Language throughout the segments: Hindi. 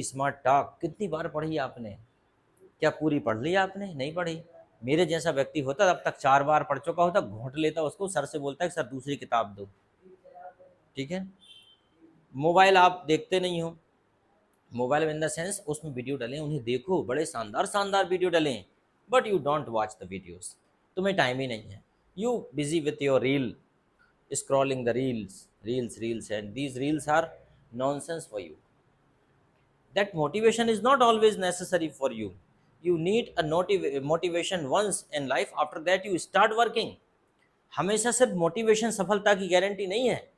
स्मार्ट टॉक कितनी बार पढ़ी आपने? क्या पूरी पढ़ ली आपने? नहीं पढ़ी। मेरे जैसा व्यक्ति होता अब तक 4 बार पढ़ चुका होता, घोंट लेता उसको, सर से बोलता है सर दूसरी किताब दो। ठीक है। मोबाइल आप देखते नहीं हो, मोबाइल इन द सेंस उसमें वीडियो डलें, उन्हें देखो, बड़े शानदार शानदार वीडियो डलें, but you don't watch the videos. तुम्हें टाइम ही नहीं है। You busy with your reel, scrolling the reels, and these reels are nonsense for you. That motivation is not always necessary for you. You need a motivation once in life. After that you start working. हमेशा सिर्फ मोटिवेशन सफलता की गारंटी नहीं है।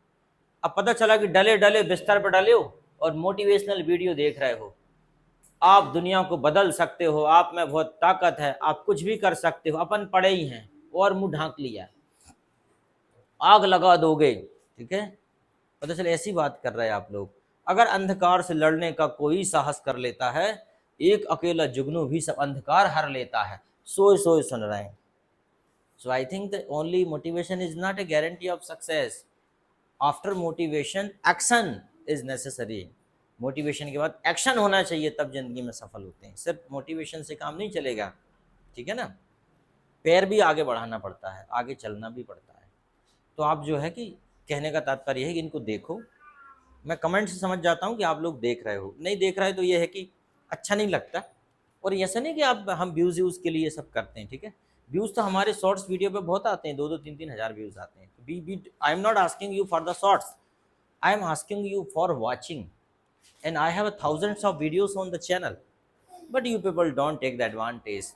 अब पता चला कि डले डले बिस्तर पर डले हो और मोटिवेशनल वीडियो देख रहे हो, आप दुनिया को बदल सकते हो, आप में बहुत ताकत है, आप कुछ भी कर सकते हो, अपन पड़े ही हैं और मुंह ढांक लिया, आग लगा दोगे। ठीक है। पता चले ऐसी बात कर रहे हैं आप लोग। अगर अंधकार से लड़ने का कोई साहस कर लेता है, एक अकेला जुगनू भी सब अंधकार हर लेता है। सोए सोए सुन रहे हैं। So I think the only motivation is not a guarantee of success. After motivation action is necessary. Motivation के बाद एक्शन होना चाहिए, तब जिंदगी में सफल होते हैं। सिर्फ मोटिवेशन से काम नहीं चलेगा। ठीक है ना। पैर भी आगे बढ़ाना पड़ता है, आगे चलना भी पड़ता है। तो आप जो है कि कहने का तात्पर्य है कि इनको देखो। मैं कमेंट से समझ जाता हूँ कि आप लोग देख रहे हो, नहीं देख रहे तो ये है कि अच्छा नहीं लगता। और ऐसा नहीं कि आप हम व्यूज़ यूज़ के लिए सब करते हैं। ठीक है। व्यूज़ तो हमारे शॉर्ट्स वीडियो पे बहुत आते हैं, 2-2 3-3 हज़ार व्यूज़ आते हैं। Be I am not asking you for the shorts, I am asking you for watching, and I have thousands of videos on the channel, but you people don't take the advantage.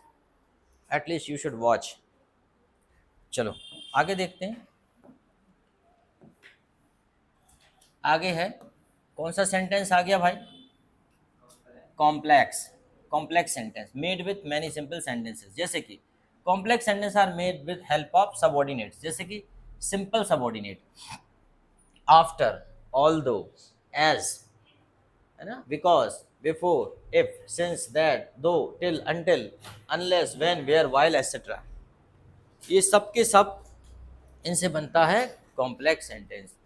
At least you should watch. चलो आगे देखते हैं। आगे है कौन सा सेंटेंस आ गया भाई? Complex. Complex sentence made with many simple sentences. जैसे कि complex sentence are made with help of subordinates. जैसे कि simple subordinate, after, although, as, है ना, because, before, if, since, that, though, till, until, unless, when, where, while, etcetera. ये सब के सब इनसे बनता है कॉम्प्लेक्स सेंटेंस।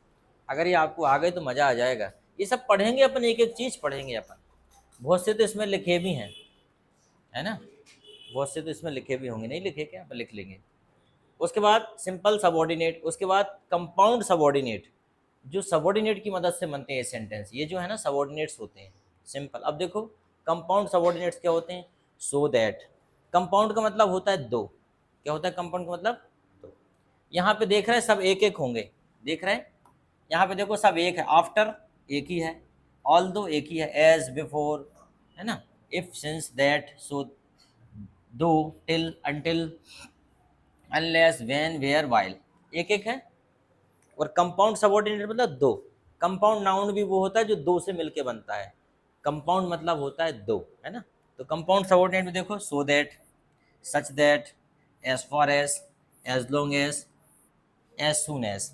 अगर ये आपको आ गए तो मज़ा आ जाएगा। ये सब पढ़ेंगे अपन, एक एक चीज़ पढ़ेंगे अपन। बहुत से तो इसमें लिखे भी हैं, है ना, बहुत से तो इसमें लिखे भी होंगे, नहीं लिखे क्या, अपन लिख लेंगे। उसके बाद सिंपल सबऑर्डिनेट, उसके बाद कंपाउंड सबऑर्डिनेट, जो सबऑर्डिनेट की मदद से बनते हैं सेंटेंस। ये जो है ना सबऑर्डिनेट्स होते हैं सिंपल। अब देखो कंपाउंड सबऑर्डिनेट्स क्या होते हैं? So that. कंपाउंड का मतलब होता है दो। क्या होता है कंपाउंड का मतलब? दो। यहाँ पे देख रहे हैं सब एक एक होंगे, देख रहे हैं यहाँ पे देखो सब एक है। आफ्टर एक ही है, ऑल्दो एक ही है, एज, बिफोर, है ना, if, since, that, so, though, till, until, unless, when, where, while, एक एक है। और कंपाउंड सबऑर्डिनेट मतलब दो। कंपाउंड नाउन भी वो होता है जो दो से मिलके बनता है। कंपाउंड मतलब होता है दो, है ना। तो कंपाउंड सबऑर्डिनेट में देखो so that, such that, as far as long as soon as.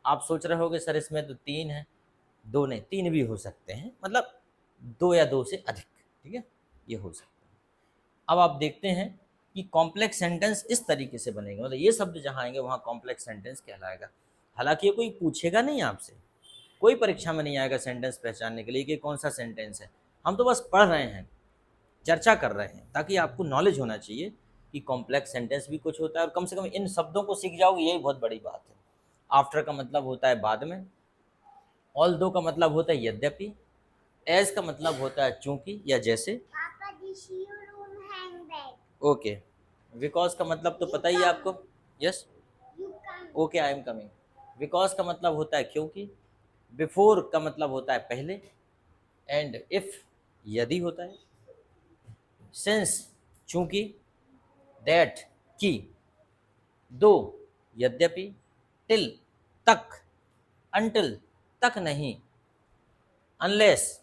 आप सोच रहे होगे सर इसमें तो तीन है, दो नहीं, तीन भी हो सकते हैं, मतलब दो या दो से अधिक। ठीक है, ये हो सकता है। अब आप देखते हैं कि कॉम्प्लेक्स सेंटेंस इस तरीके से बनेगा, मतलब ये शब्द जहाँ आएंगे वहाँ कॉम्प्लेक्स सेंटेंस कहलाएगा। हालांकि ये कोई पूछेगा नहीं आपसे, कोई परीक्षा में नहीं आएगा सेंटेंस पहचानने के लिए कि कौन सा सेंटेंस है। हम तो बस पढ़ रहे हैं, चर्चा कर रहे हैं, ताकि आपको नॉलेज होना चाहिए कि कॉम्प्लेक्स सेंटेंस भी कुछ होता है। और कम से कम इन शब्दों को सीख जाओगे, यही बहुत बड़ी बात है। आफ्टर का मतलब होता है बाद में, ऑल्दो का मतलब होता है यद्यपि, एज का मतलब होता है चूंकि या जैसे, ओके, बिकॉज का मतलब तो पता ही है आपको, yes, okay I am coming. Because का मतलब होता है क्योंकि, बिफोर का मतलब होता है पहले, एंड इफ यदि होता है, सिंस चूंकि, दैट की, दो यद्यपि, टिल तक, अंटिल तक नहीं, अनलेस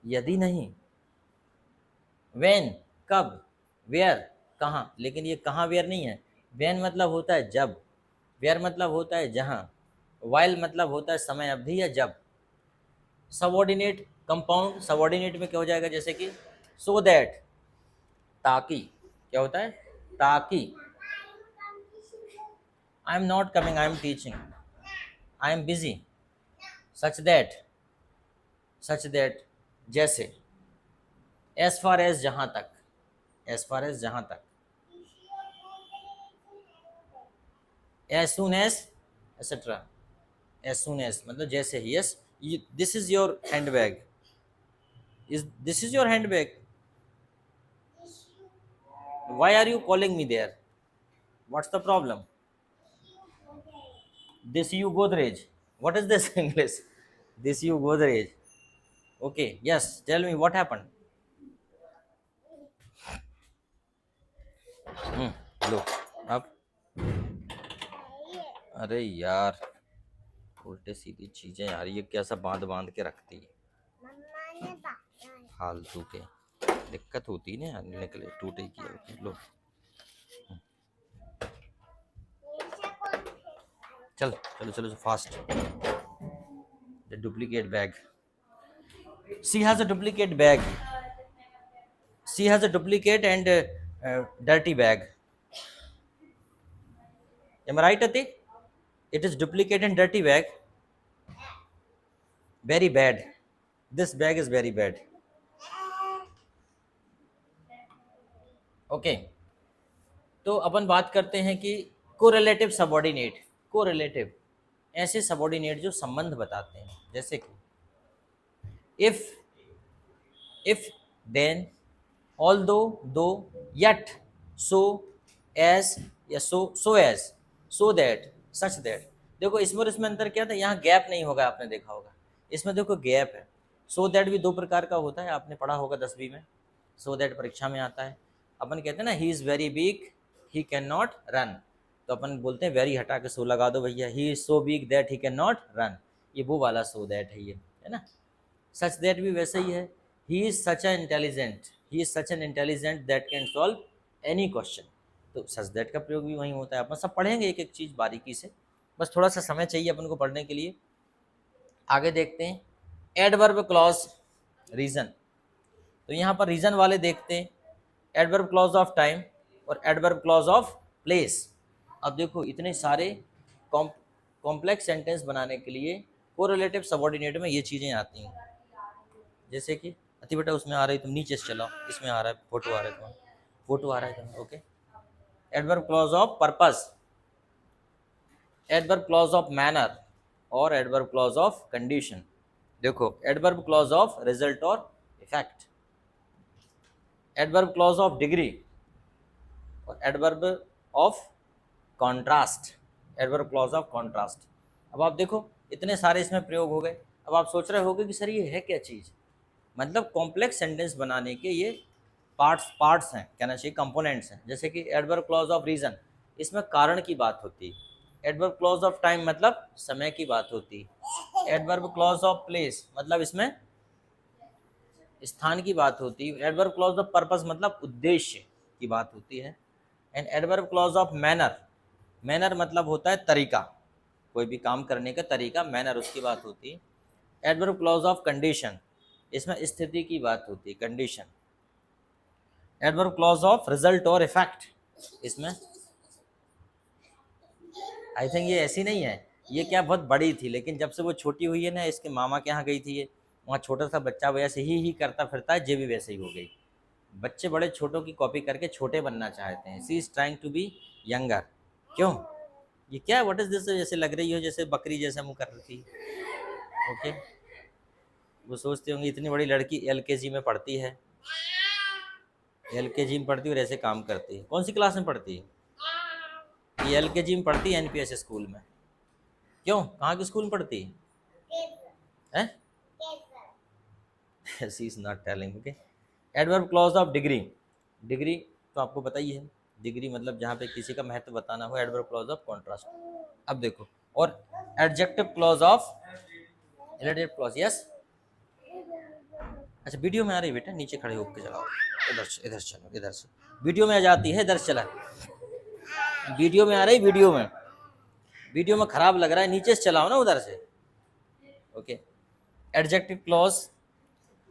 यदि नहीं, व्हेन कब, वेयर कहाँ। लेकिन ये कहाँ वेयर नहीं है। व्हेन मतलब होता है जब, वेयर मतलब होता है जहाँ, वाइल मतलब होता है समय अवधि या जब। सबऑर्डिनेट, कंपाउंड सबऑर्डिनेट में क्या हो जाएगा, जैसे कि सो दैट, ताकि, क्या होता है, ताकि, I am not coming, I am teaching, I am busy, such that, जैसे, एज फार एज जहां तक, एज फार एज जहां तक, as soon as etcetera, as soon as मतलब जैसे ही, yes this is your hand bag, is this is your hand bag, why are you calling me there, what's the problem, this you Godrej, what is this English, this you Godrej, okay, yes, tell me what happened. लो अब, अरे यार उल्टे सीधी चीजें यार, ये कैसा बांध बांध के रखती है, फालतू के, दिक्कत होती है ना निकले टूटे की होती। लो चल चलो चलो fast, the duplicate bag, she has a duplicate bag, she has a duplicate and dirty bag, am I right Ati, it is duplicate and dirty bag, very bad, this bag is very bad, okay। तो अपन बात करते हैं कि कोरिलेटिव सबऑर्डिनेट, कोरिलेटिव ऐसे सबऑर्डिनेट जो संबंध बताते हैं, जैसे कि if then although though yet so as या so as so that such that. देखो इसमें और इसमें अंतर क्या था, यहाँ गैप नहीं होगा, आपने देखा होगा, इसमें देखो गैप है। सो दैट भी दो प्रकार का होता है, आपने पढ़ा होगा 10वीं में, सो दैट परीक्षा में आता है। अपन कहते हैं ना he is very big he can not run, तो अपन बोलते हैं वेरी हटा के सो लगा दो भैया, he is so big that he can not run, ये वो वाला सो दैट है, ये है ना। सच दैट भी वैसे ही है, he is such an intelligent, he is such an intelligent that can solve any question, तो सच दैट का प्रयोग भी वहीं होता है। अपन सब पढ़ेंगे एक एक चीज़ बारीकी से, बस थोड़ा सा समय चाहिए अपन को पढ़ने के लिए। आगे देखते हैं एडवर्ब क्लॉज रीजन, तो यहाँ पर रीजन वाले देखते हैं, एडवर्ब क्लॉज ऑफ टाइम और एडवर्ब क्लॉज ऑफ प्लेस। अब देखो इतने सारे कॉम्प्लेक्स सेंटेंस बनाने के लिए कोरिलेटिव सबऑर्डिनेट में ये चीज़ें आती हैं, जैसे कि अति बेटा उसमें आ रही, तुम नीचे से चलाओ, इसमें आ रहा है फोटो आ रहा है, तुम्हारा फोटो आ रहा है तुम्हारा, okay. Adverb clause of purpose, adverb clause of manner और एडवर्ब क्लॉज ऑफ कंडीशन। देखो एडवर्ब क्लॉज ऑफ रिजल्ट और effect, adverb clause of degree और adverb of contrast, adverb clause of contrast. अब आप देखो इतने सारे इसमें प्रयोग हो गए। अब आप सोच रहे होगे कि सर ये है क्या चीज़, मतलब कॉम्प्लेक्स सेंटेंस बनाने के ये पार्ट्स हैं, कहना चाहिए कंपोनेंट्स हैं। जैसे कि एडवर्ब क्लॉज ऑफ रीजन, इसमें कारण की बात होती है। एडवर्ब क्लॉज ऑफ टाइम मतलब समय की बात होती है। एडवर्ब क्लॉज ऑफ प्लेस मतलब इसमें स्थान की बात होती है। एडवर्ब क्लॉज ऑफ पर्पस मतलब उद्देश्य की बात होती है। And adverb clause of manner, manner मतलब होता है तरीका, कोई भी काम करने का तरीका, मैनर उसकी बात होती है। एडवर्ब क्लॉज ऑफ कंडीशन, इसमें स्थिति की बात होती है, condition. Adverb clause of result और इफेक्ट, इसमें आई थिंक ये ऐसी नहीं है, ये क्या बहुत बड़ी थी, लेकिन जब से वो छोटी हुई है ना, इसके मामा के यहाँ गई थी, ये वहाँ छोटा सा बच्चा वैसे ही करता फिरता है, ये भी वैसे ही हो गई। बच्चे बड़े छोटों की कॉपी करके छोटे बनना चाहते हैं। She is trying to be younger. क्यों, ये क्या, व्हाट इज दिस, जैसे लग रही हो जैसे बकरी जैसा मुँह कर रही थी, ओके। वो सोचते होंगे इतनी बड़ी लड़की LKG में पढ़ती है, LKG में पढ़ती है और ऐसे काम करती है। कौन सी क्लास में पढ़ती है ये? LKG में पढ़ती है NPS स्कूल में। क्यों, कहाँ के स्कूल में पढ़ती है? She is not telling, okay. Adverb clause of degree, degree तो आपको पता ही है, डिग्री मतलब जहाँ पे किसी का महत्व बताना हो। Adverb clause of contrast. अब देखो, और adjective clause of relative clause, yes. अच्छा वीडियो में आ रही है बेटा, नीचे खड़े होकर चलाओ, इधर चलो, इधर से वीडियो में आ जाती है, इधर चला, वीडियो में आ रही, वीडियो में खराब लग रहा है, नीचे से चलाओ ना उधर से, ओके। Adjective clause,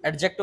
adjective